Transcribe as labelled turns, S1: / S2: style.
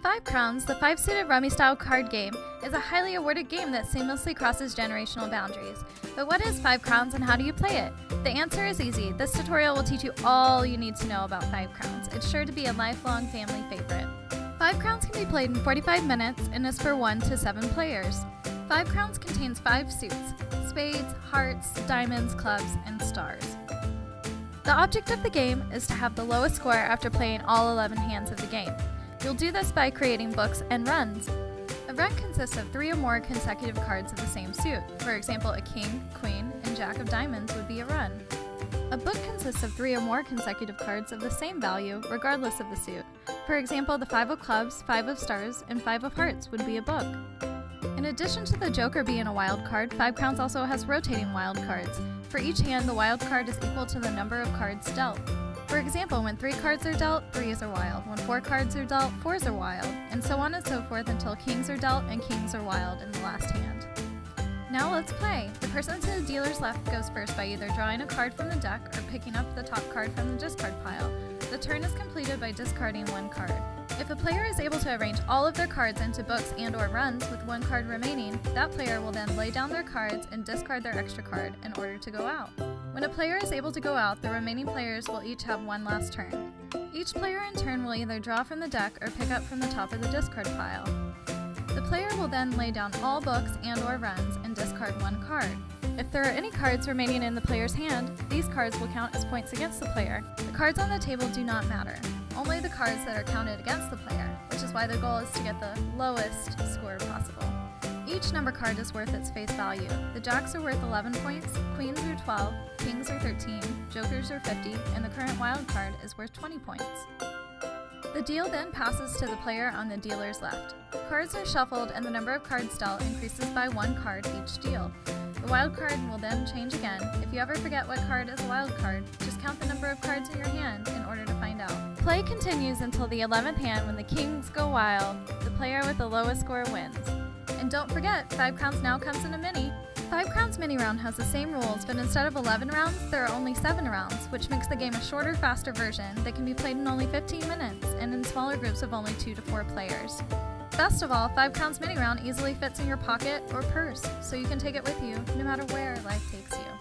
S1: Five Crowns, the five-suited rummy-style card game, is a highly awarded game that seamlessly crosses generational boundaries. But what is Five Crowns and how do you play it? The answer is easy. This tutorial will teach you all you need to know about Five Crowns. It's sure to be a lifelong family favorite. Five Crowns can be played in 45 minutes and is for 1 to 7 players. Five Crowns contains 5 suits: spades, hearts, diamonds, clubs, and stars. The object of the game is to have the lowest score after playing all 11 hands of the game. You'll do this by creating books and runs. A run consists of 3 or more consecutive cards of the same suit. For example, a king, queen, and jack of diamonds would be a run. A book consists of 3 or more consecutive cards of the same value, regardless of the suit. For example, the 5 of clubs, 5 of stars, and 5 of hearts would be a book. In addition to the joker being a wild card, Five Crowns also has rotating wild cards. For each hand, the wild card is equal to the number of cards dealt. For example, when 3 cards are dealt, 3s are wild. When 4 cards are dealt, 4s are wild. And so on and so forth until kings are dealt and kings are wild in the last hand. Now let's play! The person to the dealer's left goes first by either drawing a card from the deck or picking up the top card from the discard pile. The turn is completed by discarding 1 card. If a player is able to arrange all of their cards into books and/or runs with 1 card remaining, that player will then lay down their cards and discard their extra card in order to go out. When a player is able to go out, the remaining players will each have 1 last turn. Each player in turn will either draw from the deck or pick up from the top of the discard pile. The player will then lay down all books and/or runs and discard 1 card. If there are any cards remaining in the player's hand, these cards will count as points against the player. The cards on the table do not matter, only the cards that are counted against the player, which is why the goal is to get the lowest score possible. Each number card is worth its face value. The jacks are worth 11 points, queens are 12, kings are 13, jokers are 50, and the current wild card is worth 20 points. The deal then passes to the player on the dealer's left. Cards are shuffled and the number of cards dealt increases by 1 card each deal. The wild card will then change again. If you ever forget what card is a wild card, just count the number of cards in your hand in order to find out. Play continues until the 11th hand when the kings go wild. The player with the lowest score wins. And don't forget, Five Crowns now comes in a mini. Five Crowns mini round has the same rules, but instead of 11 rounds, there are only 7 rounds, which makes the game a shorter, faster version that can be played in only 15 minutes and in smaller groups of only 2 to 4 players. Best of all, Five Crowns mini round easily fits in your pocket or purse, so you can take it with you no matter where life takes you.